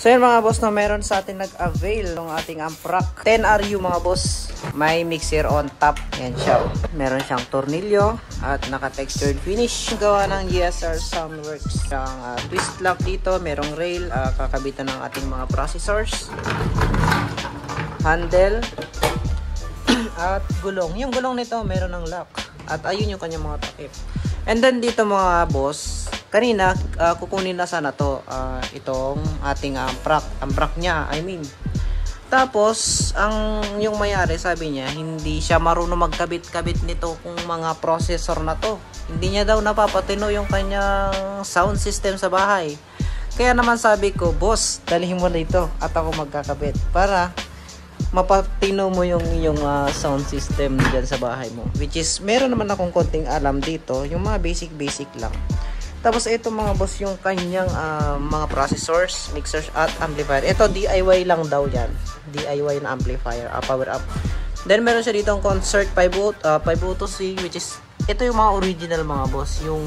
So yun mga boss, no, meron sa atin nag-avail ng ating Amprac 10RU mga boss. May mixer on top. Yan siya. Meron siyang tornilyo at naka-textured finish. Gawa ng GSR Soundworks. Ang twist lock dito, merong rail, kakabitan ng ating mga processors, handle, at gulong. Yung gulong nito meron ng lock. At ayun yung kanyang mga takip. And then dito mga boss, kanina kukunin na sana to itong ating Amprac niya, I mean. Tapos yung mayari sabi niya hindi siya marunong magkabit-kabit nito kung mga processor na to. Hindi niya daw napapatino yung kanyang sound system sa bahay. Kaya naman sabi ko, boss, dalhin mo na ito at ako magkakabit para mapatino mo yung sound system dyan sa bahay mo. Which is, meron naman akong konting alam dito, yung mga basic lang. Tapos ito mga boss, yung kanyang mga processors, mixers at amplifier. Ito DIY lang daw yan. DIY na amplifier, power up. Then meron siya dito ang concert 502C, which is ito yung mga original mga boss. Yung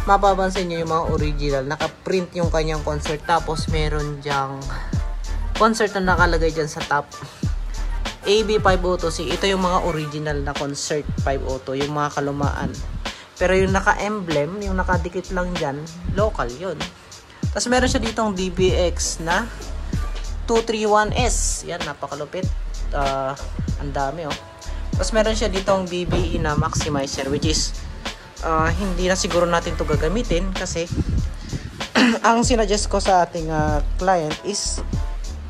mapapansin nyo yung mga original, naka-print yung kanyang concert. Tapos meron dyang concert na nakalagay dyan sa top. AB502C, ito yung mga original na concert 502, yung mga kalumaan. Pero yung naka-emblem, yung nakadikit lang dyan, local yun. Tapos meron siya ditong DBX na 231S. Yan, napakalupit. Ang dami oh. Tapos meron siya ditong BBE na maximizer, which is hindi na siguro natin to gagamitin kasi ang sinuggest ko sa ating client is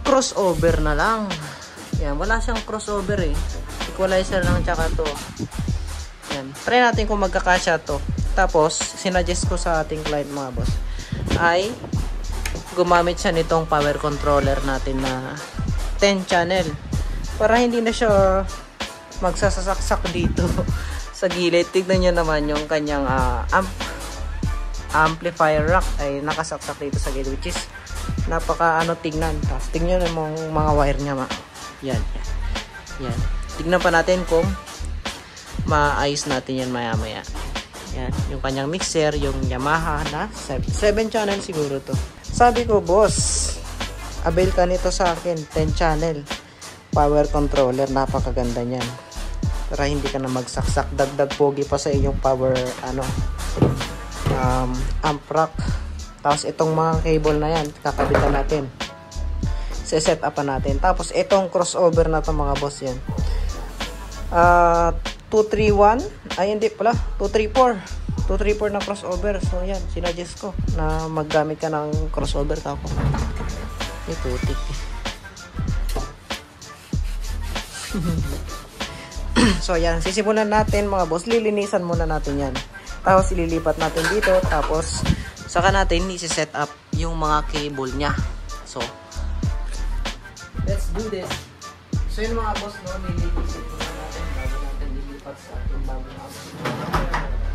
crossover na lang. Yan, wala siyang crossover eh. Equalizer lang tsaka to. Yan. Try natin kung magkakasya to. Tapos, sinuggest ko sa ating client mga boss ay gumamit siya nitong power controller natin na 10 channel. Para hindi na siya magsasaksak dito sa gilid. Tignan nyo naman yung kanyang amplifier rack ay nakasaksak dito sa gilid. Which is, napaka tignan. Tapos, tignan mo yung mga wire niya. Yan. Yan. Tignan pa natin kung maayos natin yan maya. Yan, yung kanyang mixer, yung Yamaha na 7 channel siguro to. Sabi ko, boss, avail ka nito sa akin, 10 channel power controller, napakaganda niyan. Para hindi ka na magsaksak, dagdag pogi pa sa inyong power Amprac. Tapos itong mga cable na yan, kakabitan natin. Set up pa natin. Tapos itong crossover na to mga boss yan. 231 ay hindi pala 234 na crossover. So yan, sinuggest ko na maggamit ka ng crossover kako. Ito tik. So yan, sisimulan natin mga boss, lilinisan muna natin yan. Tapos ililipat natin dito, tapos saka natin i-set up yung mga cable nya. So let's do this. So yun mga boss, no, nililipat muna natin bago natin lilipat sa ating bagong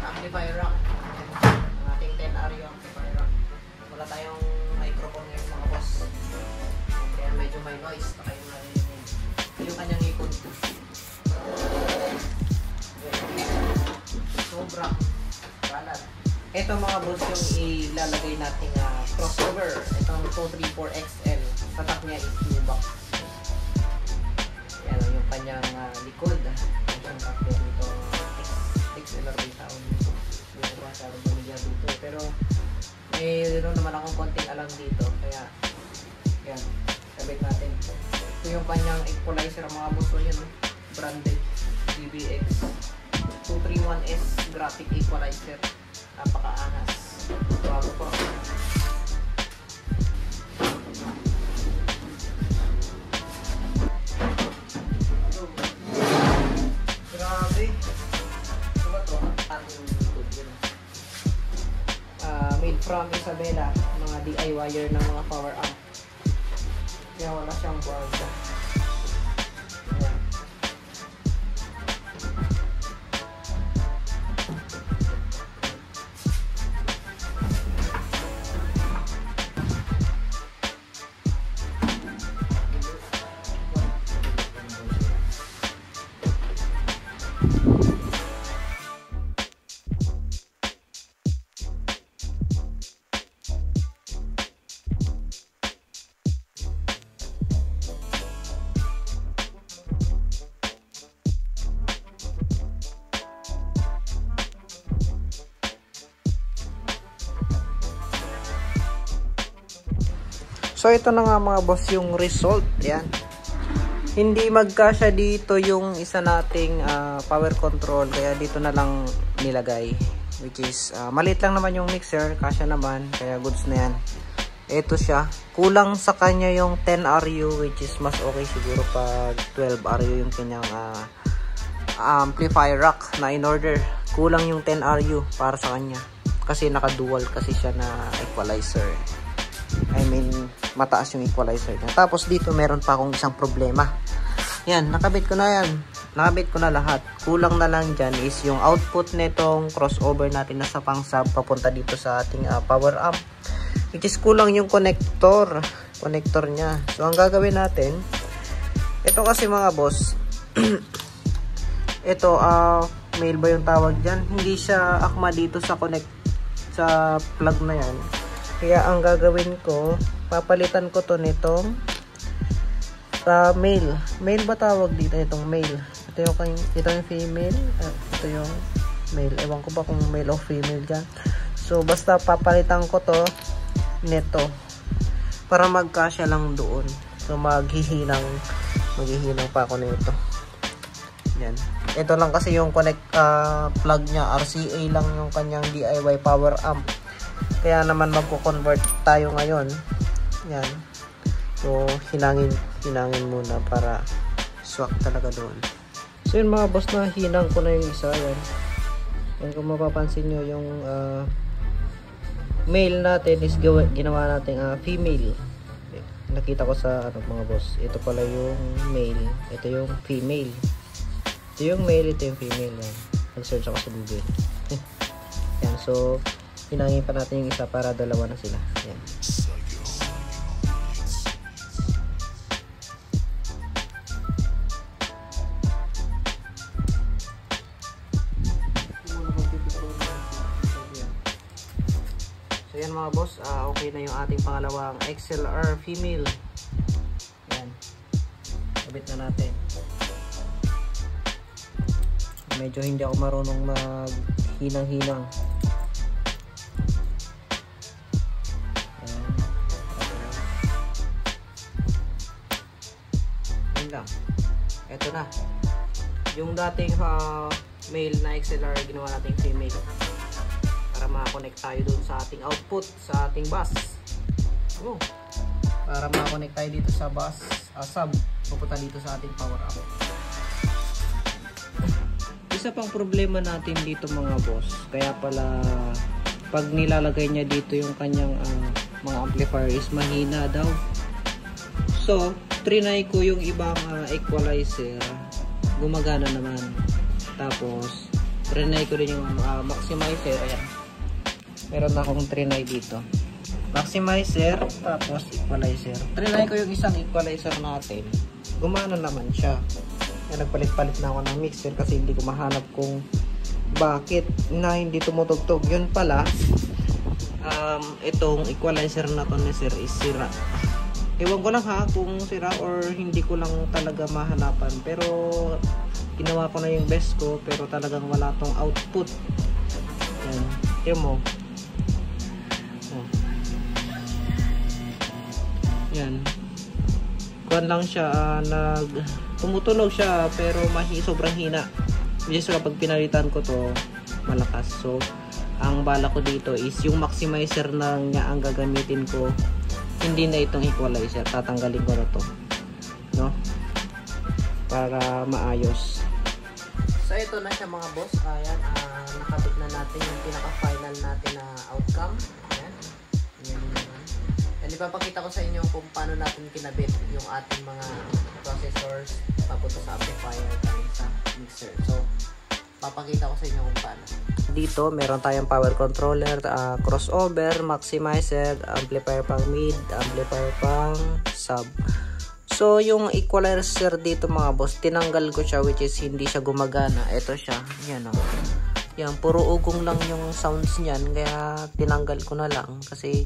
amplifier rack. Ang ating 10RU amplifier rack. Wala tayong microphone ngayon mga boss. Kaya medyo may noise. Kaya yung kanyang ikon. Sobra. Kalat. Ito mga boss yung ilalagay nating crossover. Itong 234XL. Tatak niya is U-box. Yan yung kanyang likod. Yung kapit nito XLR sound. Hindi ko masyadong pamilya dito. Pero mayroon naman akong konting alam dito. Kaya yan. Sabit natin. Ito yung kanyang equalizer mga boss. Yan branded DBX 231S graphic equalizer. Napakaangas. Bago po. Grabe. Ano to? Made from Isabela. Mga DIYer ng mga power amp. Kaya wala siyang board. So ito na nga mga boss yung result. Yan. Hindi magkasya dito yung isa nating power control, kaya dito na lang nilagay, which is maliit lang naman yung mixer, kasya naman, kaya goods na yan. Ito siya, kulang sa kanya yung 10 RU, which is mas okay siguro pag 12 RU yung kanyang amplifier rack na in order. Kulang yung 10 RU para sa kanya kasi naka dual kasi siya na equalizer. I mean, mataas yung equalizer niya. Tapos dito meron pa akong isang problema. Yan, nakabit ko na yan. Nakabit ko na lahat. Kulang na lang dyan is yung output nitong crossover natin na sa pang sub papunta dito sa ating power amp. Which is kulang yung connector niya. So ang gagawin natin, ito kasi mga boss, ito mail ba yung tawag dyan? Hindi siya akma dito sa sa plug na yan. Kaya ang gagawin ko, papalitan ko to nitong male. Male ba tawag dito? Itong male. Ito yung female. Ito yung male. Ewan ko ba kung male o female dyan. So basta papalitan ko to nito para magkasya lang doon. So maghihinang pa ako nito. Yan. Ito lang kasi yung plug niya. RCA lang yung kanyang DIY power amp. Kaya naman magko-convert tayo ngayon. Yan. So hinangin muna para swak talaga doon. So yun mga boss, na hinang ko na yung isa. Yan. Yan, kung mapapansin nyo yung male natin is ginawa natin female. Nakita ko sa mga boss. Ito pala yung male. Ito yung female. Ito yung male, ito yung female. Yan. Nag-search ako sa Google. Yan. So hinangin pa natin yung isa para dalawa na sila. Yan. So yan mga boss, okay na yung ating pangalawang XLR female. Yan. Kabit na natin. Medyo hindi ako marunong maghinang-hinang. Lang. Ito na. Yung dating male na XLR, ginawa nating female para makakonect tayo dun sa ating output, sa ating bus. Para makakonect tayo dito sa bus sub, pupunta dito sa ating power amp. Isa pang problema natin dito mga boss, kaya pala pag nilalagay niya dito yung kanyang mga amplifier is mahina daw. So trinay ko yung ibang equalizer, gumagana naman. Tapos trinay ko din yung maximizer. Ayan, meron akong trinay dito, maximizer tapos equalizer. Trinay ko yung isang equalizer natin, gumana naman siya. Kaya nagpalit-palit na ako ng mixer kasi hindi ko mahanap kung bakit na hindi tumutugtog. Yun pala, itong equalizer na to ni sir is sira. Ewan ko lang kung sira or hindi ko lang talaga mahanapan. Pero ginawa ko na yung best ko, pero talagang wala tong output. Yan. Tingnan mo. Yan. Kuwan lang siya, tumutunog siya pero sobrang hina. Just kapag pinalitan ko to, malakas. So ang bala ko dito is yung maximizer na niya ang gagamitin ko, hindi na itong equalizer. Tatanggalin ko na to, no, para maayos. So ito na siya mga boss. Ayan, nakabit na natin yung pinaka final natin na outcome. Ayan. And ipapakita ko sa inyo kung paano natin kinabit yung ating mga processors papunta sa amplifier galing sa mixer. So papakita ko sa inyo kung paano. Dito meron tayong power controller, crossover, maximizer, amplifier pang mid, amplifier pang sub. So yung equalizer dito mga boss, tinanggal ko siya, which is hindi siya gumagana. Ito siya, yan o. Yan, puro ugong lang yung sounds niyan, kaya tinanggal ko na lang kasi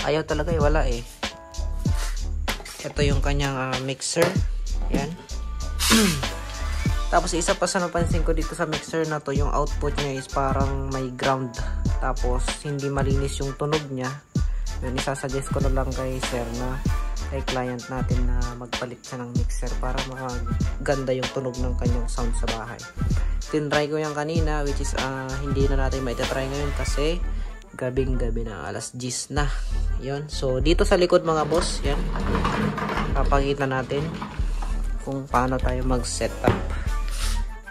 ayaw talaga wala eh. Ito yung kanyang mixer. Yan. Tapos isa pa sa napansin ko dito sa mixer na to, yung output niya is parang may ground. Tapos hindi malinis yung tunog niya. Yun, isasuggest ko na lang kay sir na kay client natin na magpalit siya ng mixer para maganda yung tunog ng kanyang sound sa bahay. Tinry ko yan kanina, which is hindi na natin maitatry ngayon kasi gabing-gabi na, alas 10 na. Yun. So dito sa likod mga boss, yan, papakita natin kung paano tayo mag-setup.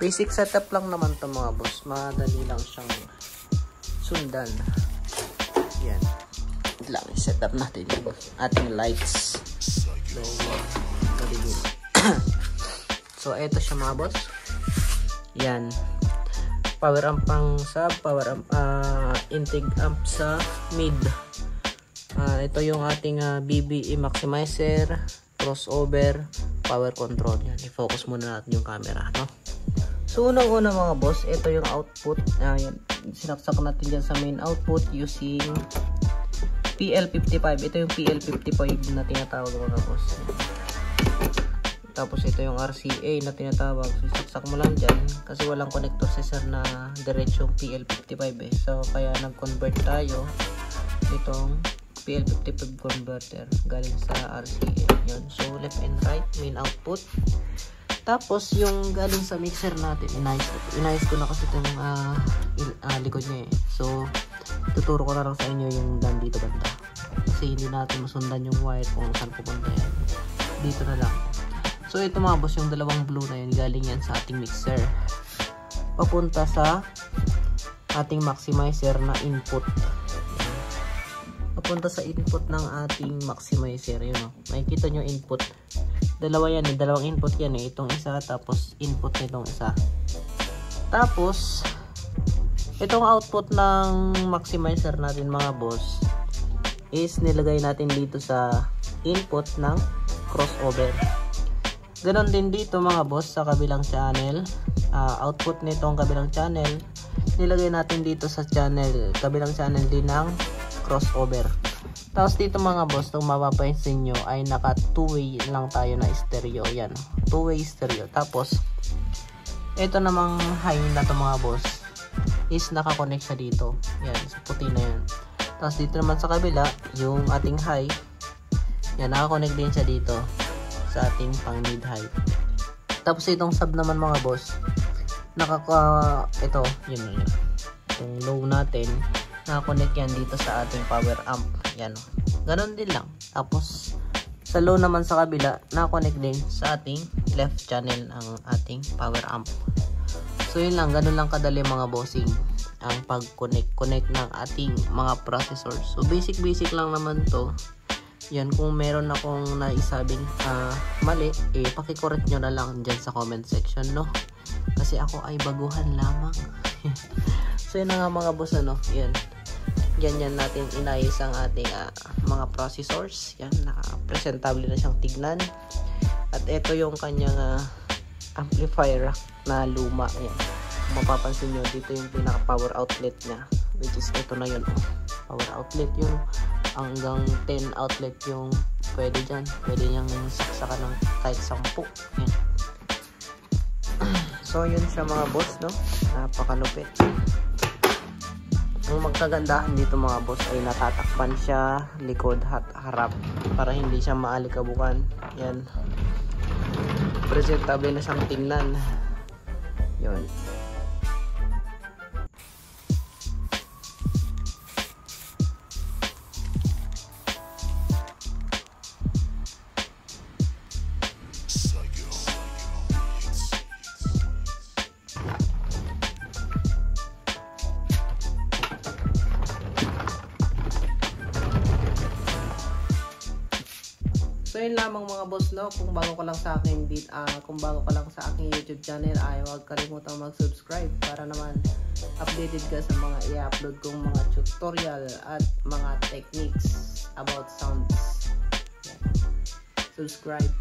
Basic setup lang naman to mga boss, madali lang siyang sundan. Yan lang, setup natin yung ating lights. So eto siya mga boss, yan, power amp pang sub, power amp, intake amp sa mid. Ito yung ating BBE maximizer, crossover, power control. Yan, i-focus muna natin yung camera, no? So unang-una mga boss, ito yung output. Yan, sinaksak natin dyan sa main output using PL55. Ito yung PL55 na tinatawag mga boss. Tapos ito yung RCA na tinatawag. So saksak mo lang dyan kasi walang connector si sir na diretsong PL55 eh. So kaya nag-convert tayo itong PL55 converter galing sa RCA. Yun. So left and right main output. Tapos yung galing sa mixer natin, inayos ko na kasi itong likod niya eh. So tuturo ko na lang sa inyo yung dito banda. Kasi hindi natin masundan yung wire kung saan pupunta yan. Dito na lang. So ito mga boss, yung dalawang blue na yun, galing yan sa ating mixer. Papunta sa ating maximizer na input. Papunta sa input ng ating maximizer. Yun o. Makikita nyo input. Dalawa yan eh. Dalawang input yan eh. Itong isa tapos input nitong isa. Tapos itong output ng maximizer natin mga boss is nilagay natin dito sa input ng crossover. Ganon din dito mga boss sa kabilang channel. Output nitong kabilang channel nilagay natin dito sa channel, kabilang channel din ng crossover. Tapos dito mga boss, kung mapapansin nyo ay naka 2-way lang tayo na stereo. Yan, 2-way stereo. Tapos ito namang high na to mga boss is nakakonect siya dito. Yan, sa puti na yan. Tapos dito naman sa kabila, yung ating high, yan, nakakonect din siya dito sa ating pang mid high. Tapos itong sub naman mga boss, ito, yun. Yung low natin, nakakonect yan dito sa ating power amp. Yan, ganon din lang. Tapos sa low naman sa kabila, nakakonect din sa ating left channel ang ating power amp. So yun lang, ganon lang kadali mga bossing ang pag-connect ng ating mga processors. So basic lang naman to. Yan, kung meron akong naisabing mali, pakicorrect nyo na lang dyan sa comment section, no? Kasi ako ay baguhan lamang. So yun na nga mga boss, ano? Yan. Ganyan natin inayos ang ating mga processors. Yan, presentable na siyang tignan. At ito yung kanyang amplifier rack na luma. Yan. Kung mapapansin nyo, dito yung pinaka power outlet nya, which is ito na yun. Power outlet yung hanggang 10 outlet yung pwede dyan. Pwede niyang saksakan ng kahit 10. Yan. So yun siya mga boss, no? Napakalupit. Ang magkagandahan dito mga boss ay natatakpan siya likod at harap para hindi siya maalikabukan. Yan, presentable na siyang tingnan. Yun. So yun lamang mga boss, no? Kung bago ka lang sa aking YouTube channel ay huwag kalimutang mag-subscribe para naman updated ka sa mga i-upload kong mga tutorial at mga techniques about sounds. Yan. Subscribe.